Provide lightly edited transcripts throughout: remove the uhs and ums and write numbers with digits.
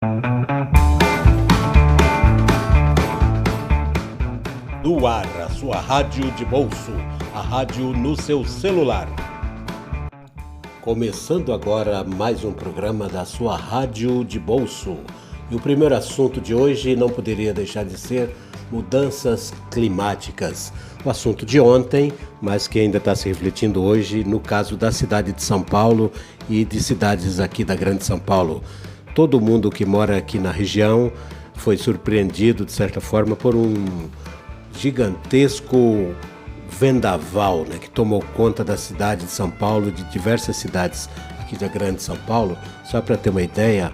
No ar, a sua rádio de bolso, a rádio no seu celular. Começando agora mais um programa da sua rádio de bolso. E o primeiro assunto de hoje não poderia deixar de ser mudanças climáticas. O assunto de ontem, mas que ainda está se refletindo hoje no caso da cidade de São Paulo e de cidades aqui da Grande São Paulo. Todo mundo que mora aqui na região foi surpreendido, de certa forma, por um gigantesco vendaval, né, que tomou conta da cidade de São Paulo, de diversas cidades aqui da Grande São Paulo. Só para ter uma ideia,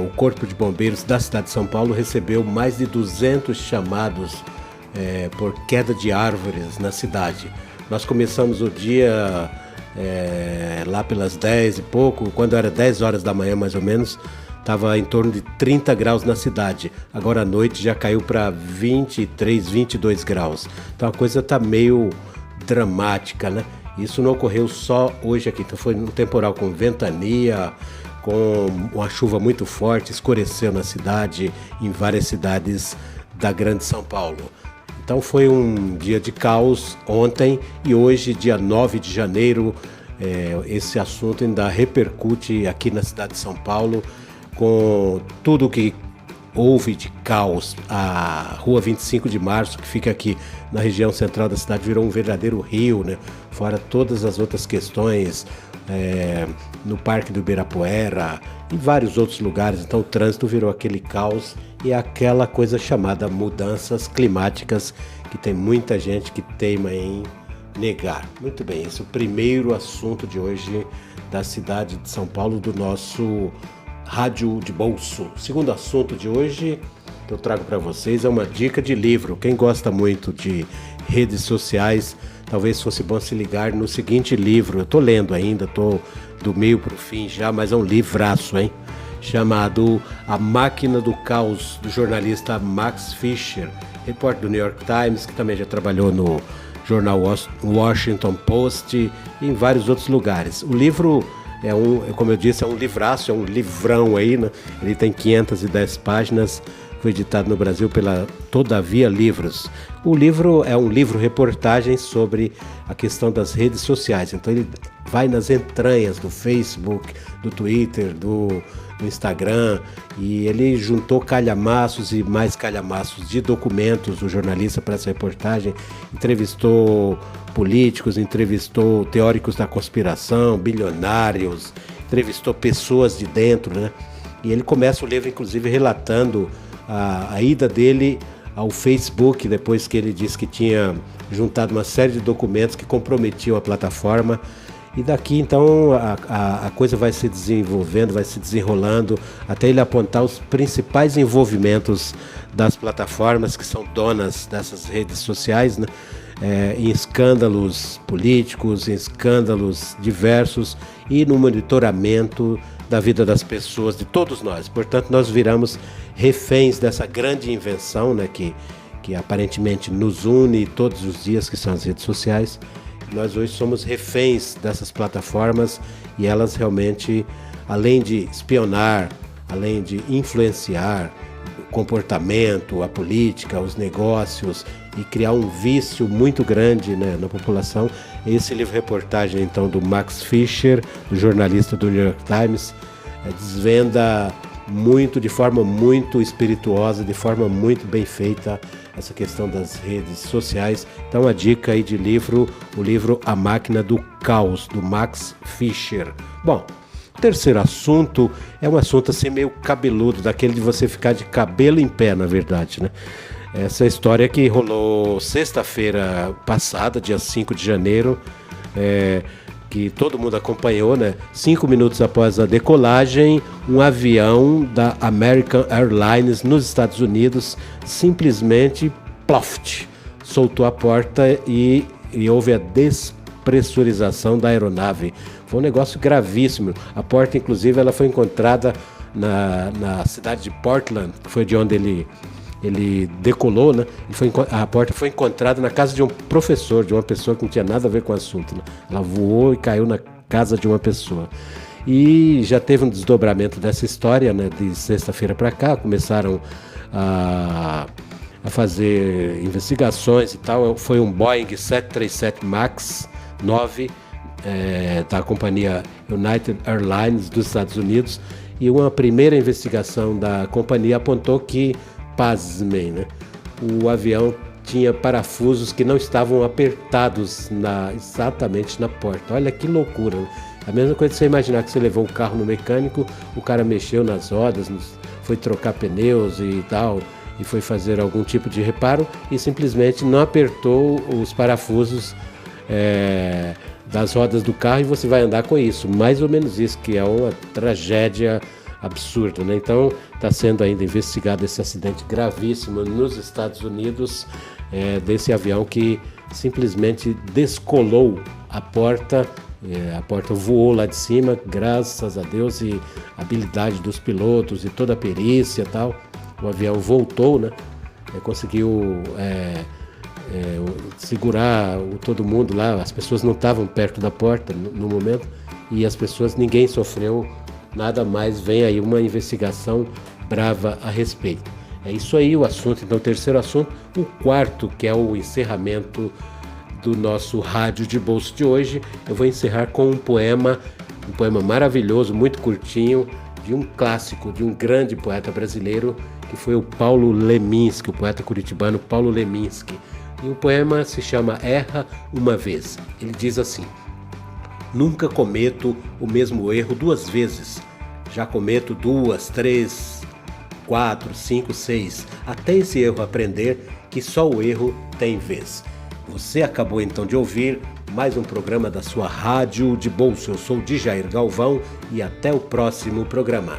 o Corpo de Bombeiros da cidade de São Paulo recebeu mais de 200 chamados por queda de árvores na cidade. Nós começamos o dia lá pelas 10 e pouco, quando era 10 horas da manhã mais ou menos, estava em torno de 30 graus na cidade. Agora à noite já caiu para 23, 22 graus. Então a coisa está meio dramática, né? Isso não ocorreu só hoje aqui. Então foi um temporal com ventania, com uma chuva muito forte, escureceu na cidade, em várias cidades da Grande São Paulo. Então foi um dia de caos ontem e hoje, dia 9 de janeiro, esse assunto ainda repercute aqui na cidade de São Paulo, com tudo que houve de caos. A rua 25 de março, que fica aqui na região central da cidade, virou um verdadeiro rio, né? Fora todas as outras questões, no Parque do Ibirapuera e vários outros lugares. Então o trânsito virou aquele caos e aquela coisa chamada mudanças climáticas, que tem muita gente que teima em negar. Muito bem, esse é o primeiro assunto de hoje da cidade de São Paulo, do nosso Rádio de Bolso. O segundo assunto de hoje que eu trago para vocês é uma dica de livro. Quem gosta muito de redes sociais, talvez fosse bom se ligar no seguinte livro. Eu estou lendo ainda, estou do meio para o fim já, mas é um livraço, hein? Chamado A Máquina do Caos, do jornalista Max Fischer, repórter do New York Times, que também já trabalhou no jornal Washington Post e em vários outros lugares. O livro como eu disse, é um livraço, é um livrão aí, né? Ele tem 510 páginas, foi editado no Brasil pela Todavia Livros. O livro é um livro-reportagem sobre a questão das redes sociais. Então ele vai nas entranhas do Facebook, do Twitter, do Instagram, e ele juntou calhamaços e mais calhamaços de documentos, o jornalista, para essa reportagem. Entrevistou políticos, entrevistou teóricos da conspiração, bilionários, entrevistou pessoas de dentro, né? E ele começa o livro, inclusive, relatando a ida dele ao Facebook, depois que ele disse que tinha juntado uma série de documentos que comprometiam a plataforma. E daqui, então, a coisa vai se desenvolvendo, vai se desenrolando, até ele apontar os principais envolvimentos das plataformas que são donas dessas redes sociais, né? Em escândalos políticos, em escândalos diversos e no monitoramento da vida das pessoas, de todos nós. Portanto, nós viramos reféns dessa grande invenção, né, que aparentemente nos une todos os dias, que são as redes sociais. Nós hoje somos reféns dessas plataformas e elas realmente, além de espionar, além de influenciar o comportamento, a política, os negócios e criar um vício muito grande, né, na população. Esse livro-reportagem, então, do Max Fischer, do jornalista do New York Times, desvenda muito, de forma muito espirituosa, de forma muito bem feita, essa questão das redes sociais. Então a dica aí de livro, o livro A Máquina do Caos, do Max Fischer. Bom, o terceiro assunto é um assunto assim meio cabeludo, daquele de você ficar de cabelo em pé, na verdade, né? Essa história que rolou sexta-feira passada, dia 5 de janeiro, que todo mundo acompanhou, né? 5 minutos após a decolagem, um avião da American Airlines nos Estados Unidos simplesmente ploft, soltou a porta e houve a despressurização da aeronave. Foi um negócio gravíssimo. A porta, inclusive, ela foi encontrada na cidade de Portland, que foi de onde ele decolou, né? A porta foi encontrada na casa de um professor, de uma pessoa que não tinha nada a ver com o assunto, né? Ela voou e caiu na casa de uma pessoa. E já teve um desdobramento dessa história, né? De sexta-feira para cá, começaram a fazer investigações e tal. Foi um Boeing 737 MAX 9 da companhia United Airlines dos Estados Unidos, e uma primeira investigação da companhia apontou que, pasmem, né? O avião tinha parafusos que não estavam apertados exatamente na porta. Olha que loucura, né? A mesma coisa de você imaginar que você levou o carro no mecânico, o cara mexeu nas rodas, foi trocar pneus e tal, e foi fazer algum tipo de reparo e simplesmente não apertou os parafusos das rodas do carro, e você vai andar com isso. Mais ou menos isso, que é uma tragédia absurda, né? Então está sendo ainda investigado esse acidente gravíssimo nos Estados Unidos, desse avião que simplesmente descolou a porta voou lá de cima, graças a Deus e a habilidade dos pilotos e toda a perícia e tal. O avião voltou, né? Conseguiu segurar todo mundo lá. As pessoas não estavam perto da porta no momento, e ninguém sofreu nada mais. Vem aí uma investigação brava a respeito. É isso aí o assunto. Então, o terceiro assunto. O quarto, que é o encerramento do nosso Rádio de Bolso de hoje, eu vou encerrar com um poema maravilhoso, muito curtinho, de um clássico, de um grande poeta brasileiro, que foi o Paulo Leminski, o poeta curitibano Paulo Leminski. E o poema se chama Erra uma Vez. Ele diz assim: nunca cometo o mesmo erro duas vezes. Já cometo 2, 3, 4, 5, 6, até esse erro aprender que só o erro tem vez. Você acabou então de ouvir mais um programa da sua Rádio de Bolso. Eu sou Djair Galvão e até o próximo programa.